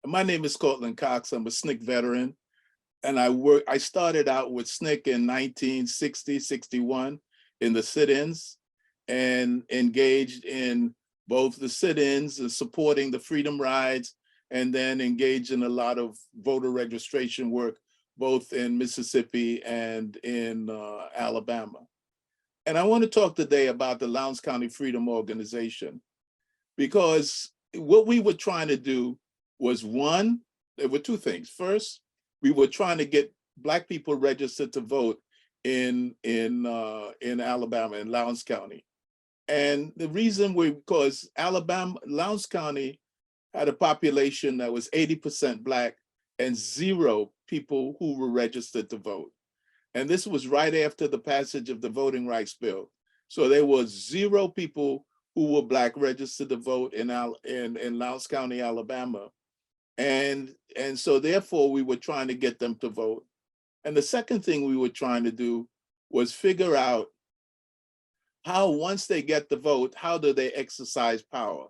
My name is Courtland Cox. I'm a Snick veteran, and I started out with Snick in 1960, 61 in the sit-ins, and engaged in both the sit-ins and supporting the freedom rides, and then engaged in a lot of voter registration work, both in Mississippi and in Alabama. And I want to talk today about the Lowndes County Freedom Organization, because what we were trying to do was, one, there were two things. First, we were trying to get Black people registered to vote in Alabama, in Lowndes County. And the reason because Lowndes County had a population that was 80% Black and 0 people who were registered to vote. And this was right after the passage of the Voting Rights Bill. So there was 0 people who were Black registered to vote in Lowndes County, Alabama. And so therefore we were trying to get them to vote. And the second thing we were trying to do was figure out how, once they get the vote, how do they exercise power?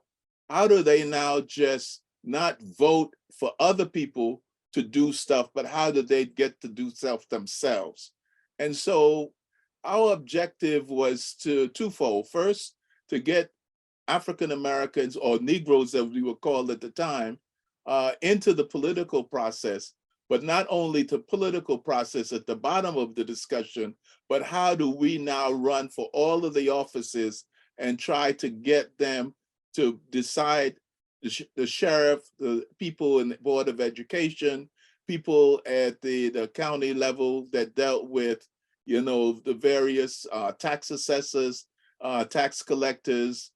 How do they now just not vote for other people to do stuff, but how do they get to do stuff themselves? And so our objective was twofold. First, to get African Americans, or Negroes as we were called at the time, into the political process, but not only the political process at the bottom of the discussion, but how do we now run for all of the offices and try to get them to decide, the sheriff, the people in the Board of Education, people at the county level that dealt with, the various tax assessors, tax collectors,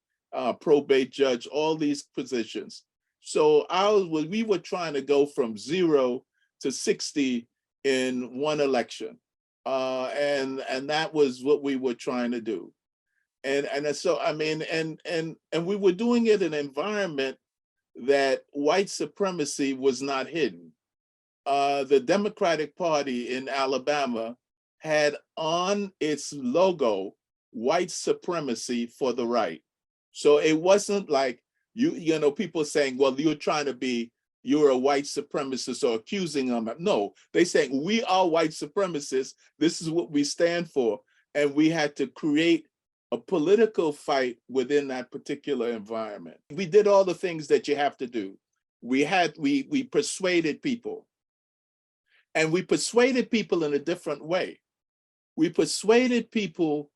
probate judge, all these positions. So we were trying to go from 0 to 60 in one election. And that was what we were trying to do. And so, I mean, and we were doing it in an environment that white supremacy was not hidden. The Democratic Party in Alabama had on its logo white supremacy for the right. So it wasn't like people saying, well, you're a white supremacist, or accusing them. No, they saying, we are white supremacists. This is what we stand for. And we had to create a political fight within that particular environment. We did all the things that you have to do. We persuaded people. And we persuaded people in a different way. We persuaded people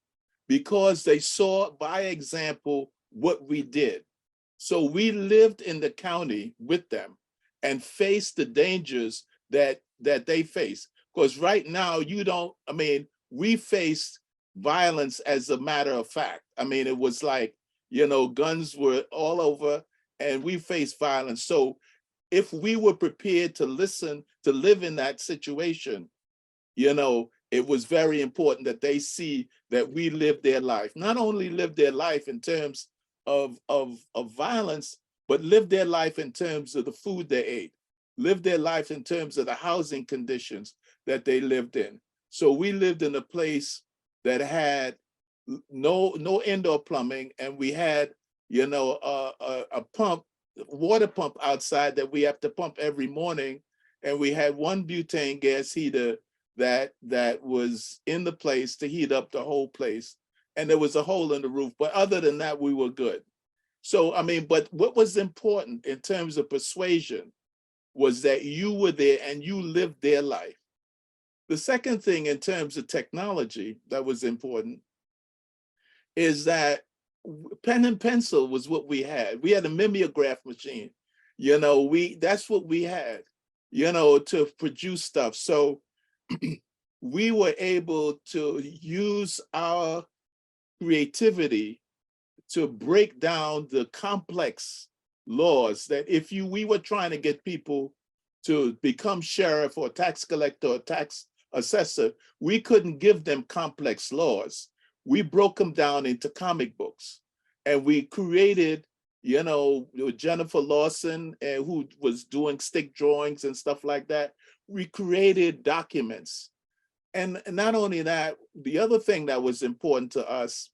because they saw by example what we did. So we lived in the county with them and faced the dangers that they face. Because right now, we faced violence as a matter of fact. I mean, it was like, guns were all over and we faced violence. So if we were prepared to listen, to live in that situation, it was very important that they see that we lived their life. Not only lived their life in terms of violence, but lived their life in terms of the food they ate, lived their life in terms of the housing conditions that they lived in. So we lived in a place that had no indoor plumbing, and we had, a water pump outside that we have to pump every morning. And we had one butane gas heater that was in the place to heat up the whole place. And there was a hole in the roof, but other than that, we were good. So, but what was important in terms of persuasion was that you were there and you lived their life. The second thing in terms of technology that was important is that pen and pencil was what we had. We had a mimeograph machine. That's what we had, to produce stuff. So we were able to use our creativity to break down the complex laws that we were trying to get people to become sheriff or tax collector or tax assessor, we couldn't give them complex laws. We broke them down into comic books, and we created, Jennifer Lawson, who was doing stick drawings and stuff like that. We created documents. And not only that, the other thing that was important to us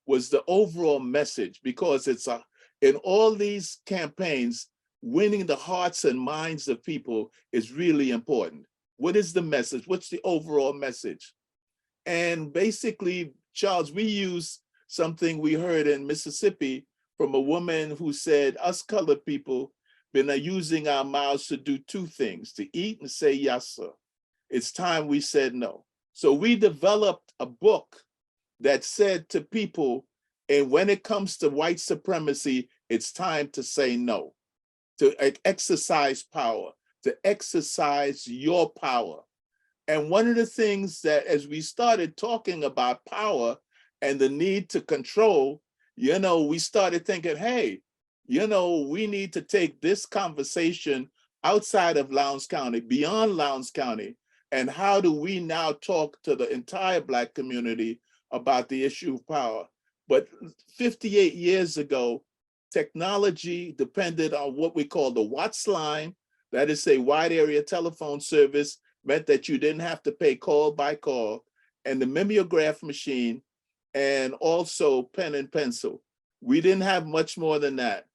was the overall message, because in all these campaigns, winning the hearts and minds of people is really important. What is the message? What's the overall message? And basically, Charles, we use something we heard in Mississippi from a woman who said, us colored people been using our mouths to do two things, to eat and say yes, sir. It's time we said no. So we developed a book that said to people, and when it comes to white supremacy, it's time to say no, to exercise power, to exercise your power. And one of the things that, as we started talking about power and the need to control, we started thinking, hey, we need to take this conversation outside of Lowndes County, beyond Lowndes County, and how do we now talk to the entire Black community about the issue of power? But 58 years ago, technology depended on what we call the Watts line, that is a wide area telephone service, meant that you didn't have to pay call by call, and the mimeograph machine, and also pen and pencil. We didn't have much more than that.